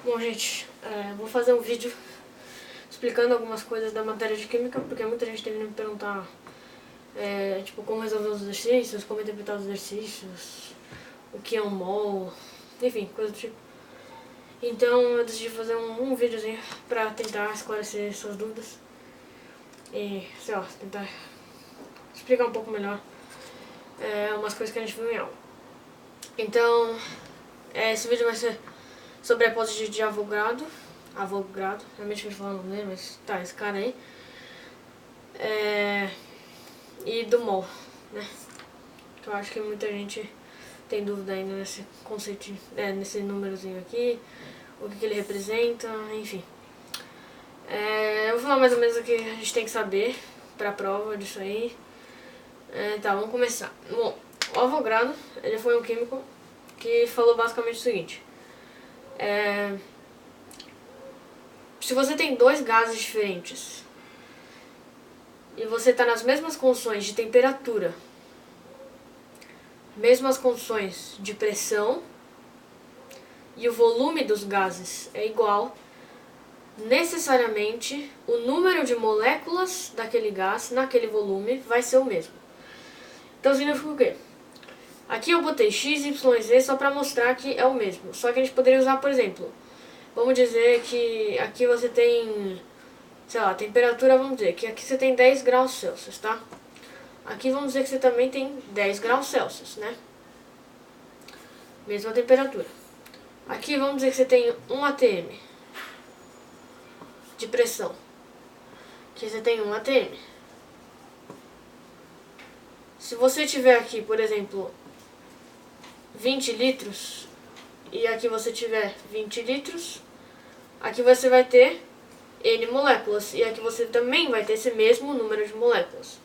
Bom, gente, vou fazer um vídeo explicando algumas coisas da matéria de química, porque muita gente teve me perguntar tipo, como resolver os exercícios, como interpretar os exercícios, o que é um mol, enfim, coisa do tipo. Então eu decidi fazer um videozinho pra tentar esclarecer suas dúvidas e, sei lá, tentar explicar um pouco melhor umas coisas que a gente viu em aula. Então, esse vídeo vai ser sobre a hipótese de Avogadro, realmente vou falar o nome dele, mas tá, esse cara aí, e do mol, né? Eu acho que muita gente tem dúvida ainda nesse conceito, nesse númerozinho aqui, o que ele representa, enfim. Eu vou falar mais ou menos o que a gente tem que saber pra prova disso aí. Tá, vamos começar. Bom, o Avogadro, ele foi um químico que falou basicamente o seguinte: se você tem dois gases diferentes e você está nas mesmas condições de temperatura, mesmas condições de pressão e o volume dos gases é igual, necessariamente o número de moléculas daquele gás naquele volume vai ser o mesmo. Então significa o quê? Aqui eu botei x, y, z só para mostrar que é o mesmo. Só que a gente poderia usar, por exemplo, vamos dizer que aqui você tem, sei lá, temperatura, vamos dizer que aqui você tem 10 graus Celsius, tá? Aqui vamos dizer que você também tem 10 graus Celsius, né? Mesma temperatura. Aqui vamos dizer que você tem 1 atm de pressão. Aqui você tem 1 atm. Se você tiver aqui, por exemplo, 20 litros e aqui você tiver 20 litros, aqui você vai ter N moléculas e aqui você também vai ter esse mesmo número de moléculas.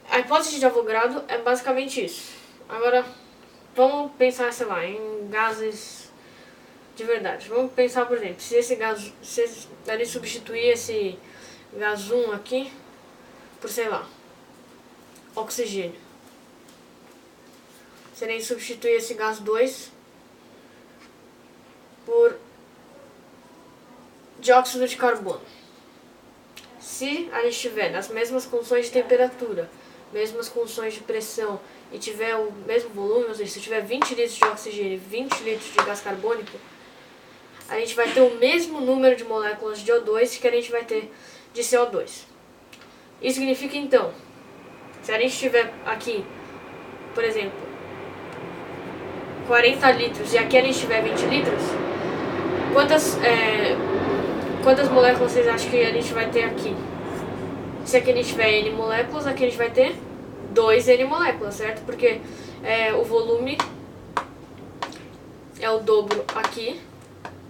A hipótese de Avogadro é basicamente isso. Agora, vamos pensar, sei lá, em gases de verdade. Vamos pensar, por exemplo, se esse gás, se a gente substituir esse gás 1 aqui por, sei lá, oxigênio. Se a gente substituir esse gás 2 por dióxido de carbono. Se a gente estiver nas mesmas condições de temperatura, mesmas condições de pressão e tiver o mesmo volume, ou seja, se tiver 20 litros de oxigênio e 20 litros de gás carbônico, a gente vai ter o mesmo número de moléculas de O2 que a gente vai ter de CO2. Isso significa então, se a gente tiver aqui, por exemplo, 40 litros e aqui a gente tiver 20 litros, quantas moléculas vocês acham que a gente vai ter aqui? Se aqui a gente tiver N moléculas, aqui a gente vai ter 2N moléculas, certo? Porque o volume é o dobro aqui,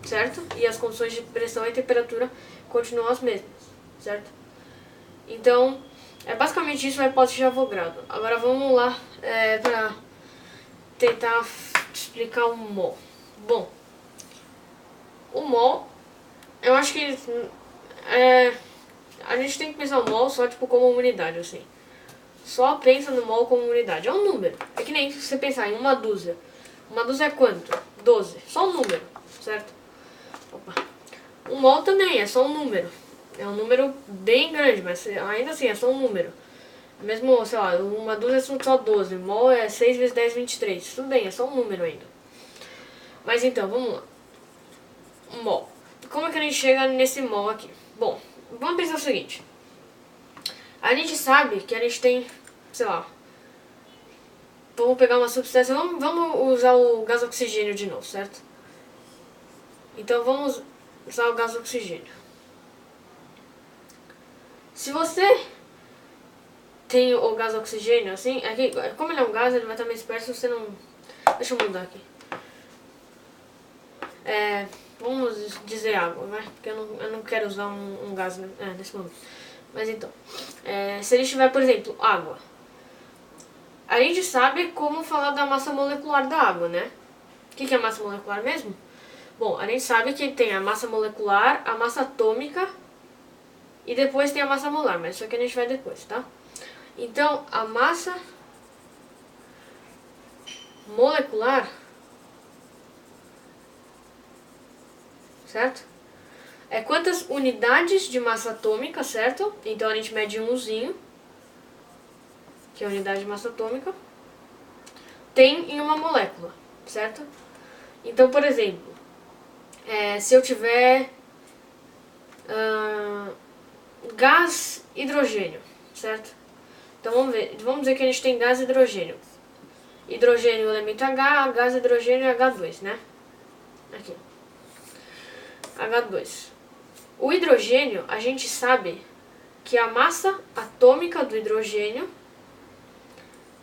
certo? E as condições de pressão e temperatura continuam as mesmas, certo? Então, basicamente isso é a hipótese de Avogadro. Agora vamos lá para tentar explicar o mol. Bom, o mol, eu acho que a gente tem que pensar o mol só tipo como unidade, assim. Só pensa no mol como unidade. É um número. É que nem se você pensar em uma dúzia. Uma dúzia é quanto? 12. Só um número, certo? Opa. Um mol também é só um número. É um número bem grande, mas ainda assim é só um número. Mesmo, sei lá, uma dúzia são só 12. Mol é 6 vezes 10, 23. Tudo bem, é só um número ainda. Mas então, vamos lá. Mol. Como é que a gente chega nesse mol aqui? Bom, vamos pensar o seguinte. A gente sabe que a gente tem, sei lá, vamos pegar uma substância, vamos usar o gás oxigênio de novo, certo? Então vamos usar o gás oxigênio. Se você tem o gás oxigênio, assim, aqui, como ele é um gás, ele vai estar mais perto se você não... Deixa eu mudar aqui. Vamos dizer água, né? Porque eu não quero usar um gás nesse momento. Mas então, se ele tiver, por exemplo, água, a gente sabe como falar da massa molecular da água, né? O que é massa molecular mesmo? Bom, a gente sabe que tem a massa molecular, a massa atômica e depois tem a massa molar, mas isso aqui a gente vai depois, tá? Então, a massa molecular certo? É quantas unidades de massa atômica, certo? Então a gente mede um Uzinho, que é a unidade de massa atômica, tem em uma molécula, certo? Então, por exemplo, se eu tiver gás hidrogênio, certo? Então vamos dizer que a gente tem gás hidrogênio. Hidrogênio elemento H, gás hidrogênio é H2, né? Aqui. H2. O hidrogênio, a gente sabe que a massa atômica do hidrogênio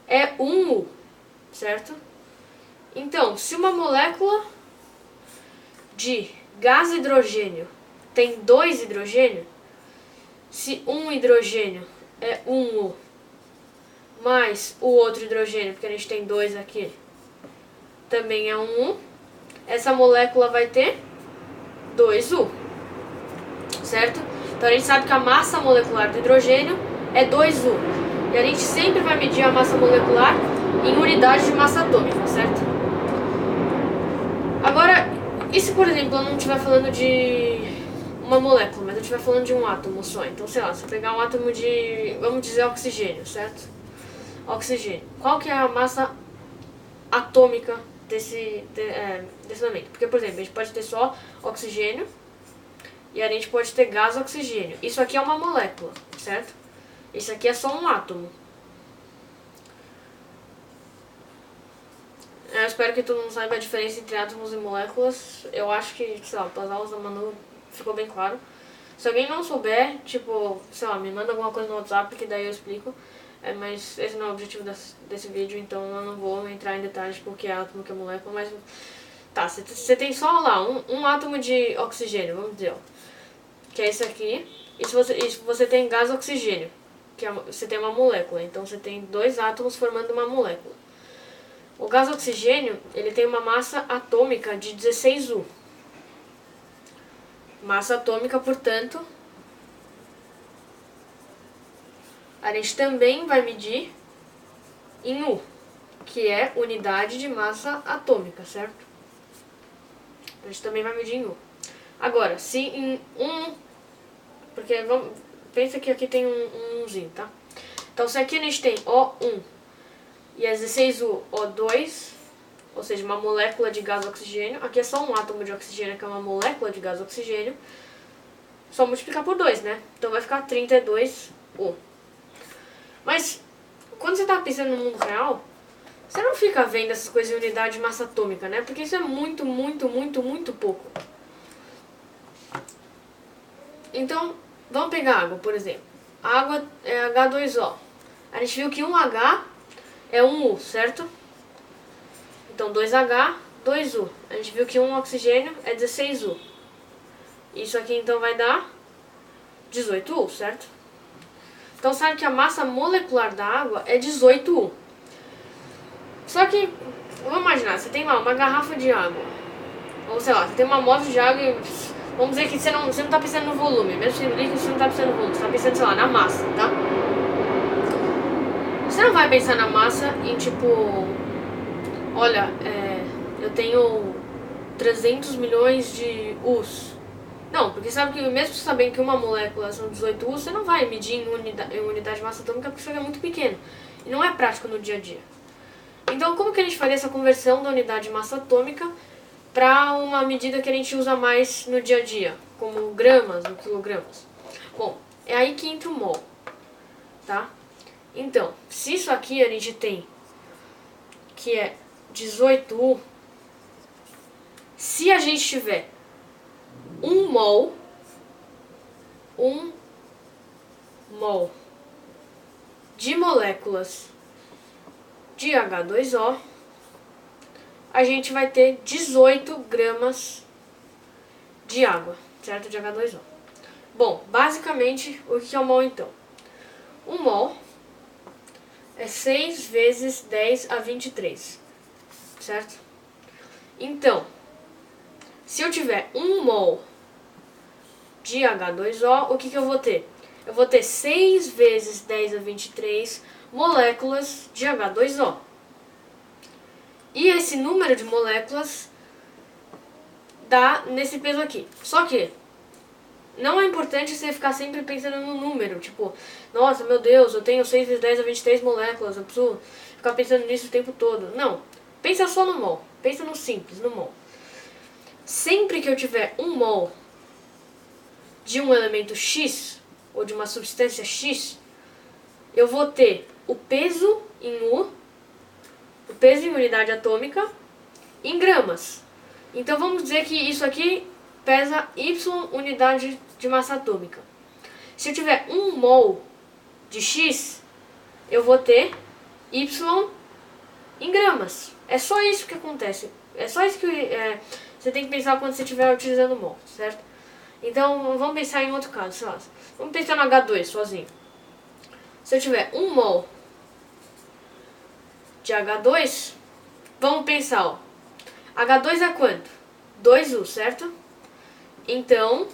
é 1U, certo? Então, se uma molécula de gás hidrogênio tem 2 hidrogênios, se um hidrogênio é 1U mais o outro hidrogênio, porque a gente tem 2 aqui, também é 1U, essa molécula vai ter 2U, certo? Então a gente sabe que a massa molecular do hidrogênio é 2U. E a gente sempre vai medir a massa molecular em unidade de massa atômica, certo? Agora, e se por exemplo eu não estiver falando de uma molécula, mas eu estiver falando de um átomo só? Então, sei lá, se eu pegar um átomo de, vamos dizer, oxigênio, certo? Oxigênio. Qual que é a massa atômica desse elemento? Porque, por exemplo, a gente pode ter só oxigênio e a gente pode ter gás oxigênio. Isso aqui é uma molécula, certo? Isso aqui é só um átomo. Eu espero que todo mundo saiba a diferença entre átomos e moléculas. Eu acho que, sei lá, pelas aulas da Manu ficou bem claro. Se alguém não souber, tipo, sei lá, me manda alguma coisa no WhatsApp que daí eu explico. Mas esse não é o objetivo desse vídeo, então eu não vou entrar em detalhes porque é átomo, que é molécula, mas... Tá, você tem só lá um átomo de oxigênio, vamos dizer, ó, que é esse aqui. E se você tem gás oxigênio, que você tem uma molécula, então você tem 2 átomos formando uma molécula. O gás oxigênio, ele tem uma massa atômica de 16U. Massa atômica, portanto, a gente também vai medir em U, que é unidade de massa atômica, certo? A gente também vai medir em U. Agora, se em porque pensa que aqui tem um Uzinho, tá? Então, se aqui a gente tem O1 e é 16U O2, ou seja, uma molécula de gás oxigênio, aqui é só um átomo de oxigênio, que é uma molécula de gás oxigênio, só multiplicar por 2, né? Então vai ficar 32U. Mas, quando você está pensando no mundo real, você não fica vendo essas coisas em unidade de massa atômica, né? Porque isso é muito, muito, muito, muito pouco. Então, vamos pegar água, por exemplo. A água é H2O. A gente viu que um H é 1U, certo? Então, 2H, 2U. A gente viu que um oxigênio é 16U. Isso aqui, então, vai dar 18U, certo? Então, sabe que a massa molecular da água é 18U. Só que, vamos imaginar, você tem lá uma garrafa de água. Ou, sei lá, você tem uma amostra de água e... Vamos dizer que você não tá pensando no volume. Mesmo sendo líquido, você não tá pensando no volume. Você tá pensando, sei lá, na massa, tá? Você não vai pensar na massa em, tipo... Olha, eu tenho 300 milhões de U's. Não, porque sabe que mesmo sabendo que uma molécula são 18 U, você não vai medir em unidade de massa atômica porque isso é muito pequeno. E não é prático no dia a dia. Então, como que a gente faria essa conversão da unidade de massa atômica para uma medida que a gente usa mais no dia a dia, como gramas ou quilogramas? Bom, é aí que entra o mol, tá? Então, se isso aqui a gente tem, que é 18U, se a gente tiver 1 mol de moléculas de H2O, a gente vai ter 18 gramas de água, certo? De H2O. Bom, basicamente, o que é um mol então? Um mol é 6 vezes 10 a 23, certo? Então, se eu tiver 1 mol de H2O, o que eu vou ter? Eu vou ter 6 vezes 10 a 23 moléculas de H2O. E esse número de moléculas dá nesse peso aqui. Só que não é importante você ficar sempre pensando no número, tipo, nossa, meu Deus, eu tenho 6 vezes 10 a 23 moléculas, eu preciso ficar pensando nisso o tempo todo. Não, pensa só no mol, pensa no simples, no mol. Sempre que eu tiver um mol de um elemento X, ou de uma substância X, eu vou ter o peso em U, o peso em unidade atômica, em gramas. Então vamos dizer que isso aqui pesa Y unidade de massa atômica. Se eu tiver 1 mol de X, eu vou ter Y em gramas. É só isso que acontece. É só isso que você tem que pensar quando você estiver utilizando mol, certo? Então vamos pensar em outro caso, sei lá. Vamos pensar no H2 sozinho. Se eu tiver 1 mol de H2, vamos pensar, ó. H2 é quanto? 2U, certo? Então,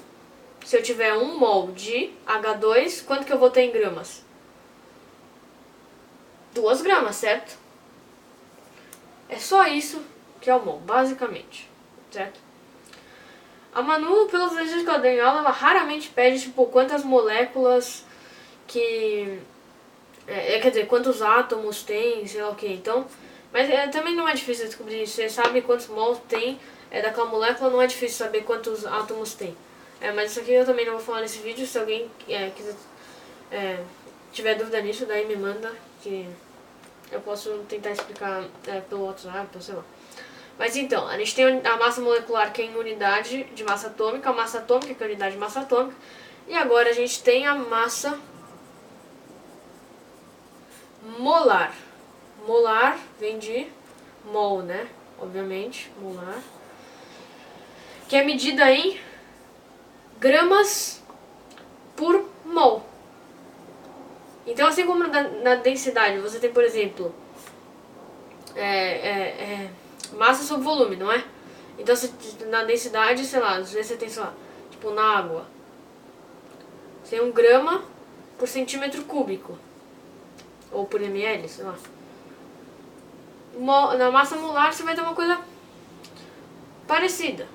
se eu tiver 1 mol de H2, quanto que eu vou ter em gramas? 2 gramas, certo? É só isso que é o mol, basicamente, certo? A Manu, pelos exercícios que eu dei em aula, ela raramente pede, tipo, quantas moléculas que... quer dizer, quantos átomos tem, sei lá o que, então... Mas também não é difícil descobrir isso, você sabe quantos mols tem daquela molécula, não é difícil saber quantos átomos tem. Mas isso aqui eu também não vou falar nesse vídeo, se alguém quiser, tiver dúvida nisso, daí me manda, que eu posso tentar explicar pelo WhatsApp, ou sei lá. Mas então, a gente tem a massa molecular que é em unidade de massa atômica, a massa atômica que é a unidade de massa atômica, e agora a gente tem a massa molar. Molar vem de mol, né? Obviamente, molar. Que é medida em gramas por mol. Então, assim como na densidade, você tem, por exemplo, massa sobre volume, não é? Então, na densidade, sei lá, às vezes você tem, sei lá, tipo na água, você tem 1 grama por centímetro cúbico. Ou por ml, sei lá. Na massa molar você vai ter uma coisa parecida.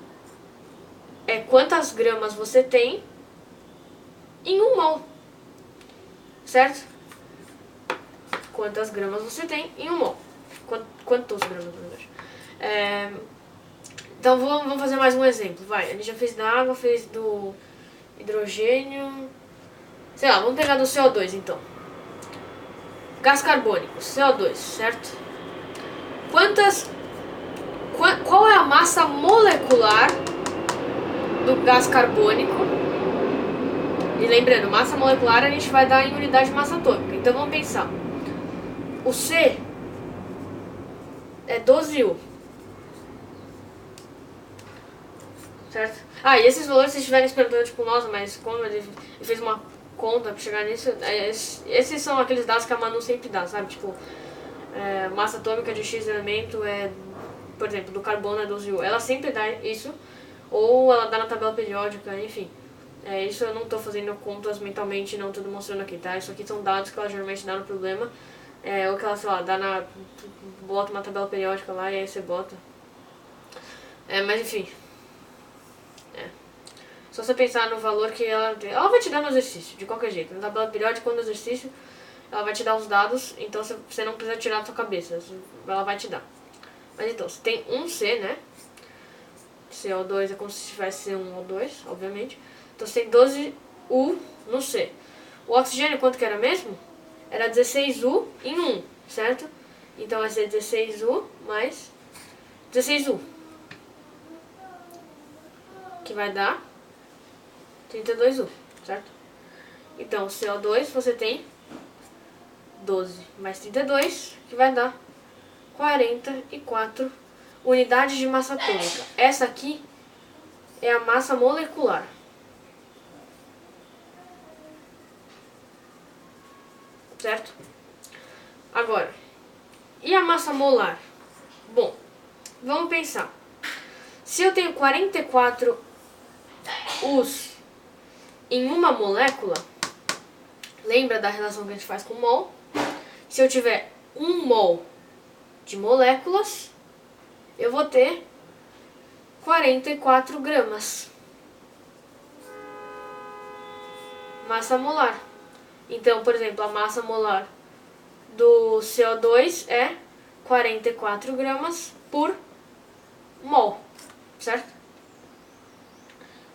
É quantas gramas você tem em 1 mol. Certo? Quantas gramas você tem em 1 mol. Quantos gramas, na verdade. Então vamos fazer mais um exemplo. Vai, a gente já fez da água, fez do hidrogênio. Sei lá, vamos pegar do CO2 então. Gás carbônico, CO2, certo? Qual é a massa molecular do gás carbônico? E lembrando, massa molecular a gente vai dar em unidade de massa atômica. Então vamos pensar. O C é 12U. Certo? E esses valores, se estiverem perguntando, tipo, nossa, mas como ele fez uma conta pra chegar nisso? Esses são aqueles dados que a Manu sempre dá, sabe? Tipo, massa atômica de X elemento por exemplo, do carbono é 12U. Ela sempre dá isso, ou ela dá na tabela periódica, enfim. Isso eu não tô fazendo contas mentalmente, não tô demonstrando aqui, tá? Isso aqui são dados que ela geralmente dá no problema, ou que ela, sei lá, bota uma tabela periódica lá e aí você bota. Mas enfim. Só você pensar no valor que ela vai te dar no exercício, de qualquer jeito. Na tabela periódica, no exercício, ela vai te dar os dados, então você não precisa tirar da sua cabeça, ela vai te dar. Mas então, você tem um C, né? CO2 é como se tivesse um O2, obviamente. Então você tem 12U no C. O oxigênio quanto que era mesmo? Era 16U em 1, certo? Então vai ser 16U mais 16U. Que vai dar 32U, certo? Então CO2 você tem 12 mais 32, que vai dar 44 unidades de massa atômica. Essa aqui é a massa molecular. Certo? Agora, e a massa molar? Bom, vamos pensar. Se eu tenho 44 U's em uma molécula, lembra da relação que a gente faz com mol? Se eu tiver 1 mol de moléculas, eu vou ter 44 gramas. Massa molar. Então, por exemplo, a massa molar do CO2 é 44 gramas por mol, certo?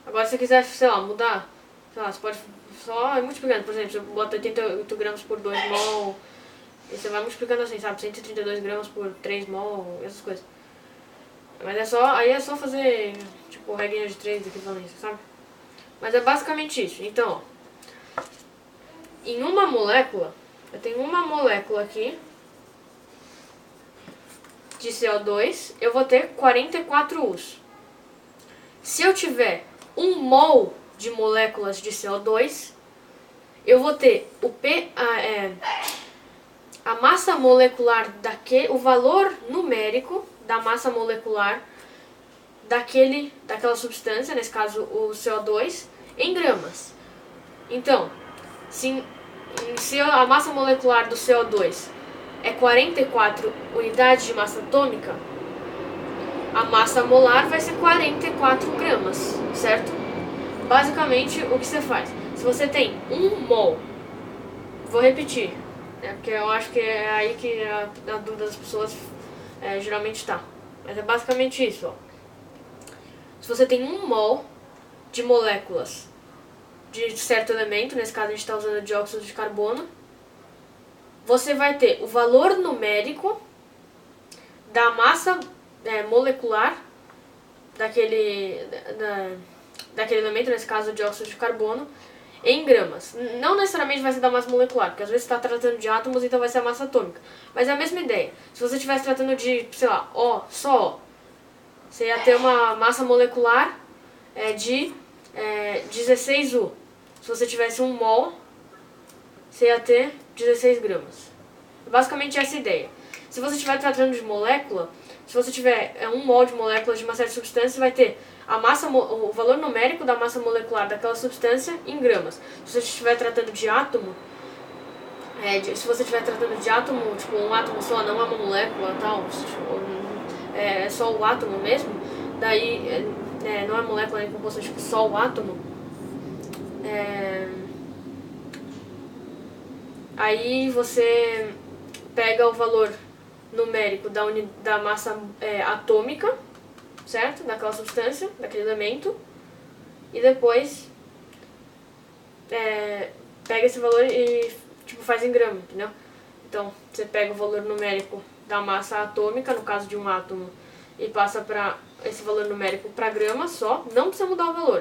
Agora, se você quiser, sei lá, mudar, sei lá, você pode só ir multiplicando. Por exemplo, você bota 88 gramas por 2 mol, e você vai multiplicando assim, sabe? 132 gramas por 3 mol, essas coisas. Mas aí é só fazer, tipo, regrinha de 3 equivalência, sabe? Mas é basicamente isso. Então, ó, em uma molécula, eu tenho uma molécula aqui de CO2, eu vou ter 44 U's. Se eu tiver 1 mol de moléculas de CO2, eu vou ter a massa molecular o valor numérico da massa molecular daquela substância, nesse caso o CO2, em gramas. Então, se a massa molecular do CO2 é 44 unidades de massa atômica, a massa molar vai ser 44 gramas, certo? Basicamente, o que você faz? Se você tem 1 mol, vou repetir, porque eu acho que é aí que a dúvida das pessoas geralmente está. Mas é basicamente isso, ó. Se você tem 1 mol de moléculas de certo elemento, nesse caso a gente está usando dióxido de carbono, você vai ter o valor numérico da massa molecular daquele elemento, nesse caso o dióxido de carbono, em gramas. Não necessariamente vai ser da massa molecular, porque às vezes você está tratando de átomos, então vai ser a massa atômica. Mas é a mesma ideia. Se você estivesse tratando de, sei lá, só O, você ia ter uma massa molecular de 16 U. Se você tivesse 1 mol, você ia ter 16 gramas. Basicamente essa é a ideia. Se você estiver tratando de molécula, se você tiver 1 mol de moléculas de uma certa substância, você vai ter o valor numérico da massa molecular daquela substância em gramas. Se você estiver tratando de átomo, tipo um átomo só, não é uma molécula tal, é só o átomo mesmo, daí não é molécula nem composta, tipo só o átomo, aí você pega o valor numérico da massa atômica, certo? Daquela substância, daquele elemento, e depois pega esse valor e tipo faz em grama, entendeu? Então você pega o valor numérico da massa atômica, no caso de um átomo, e passa esse valor numérico para grama só, não precisa mudar o valor.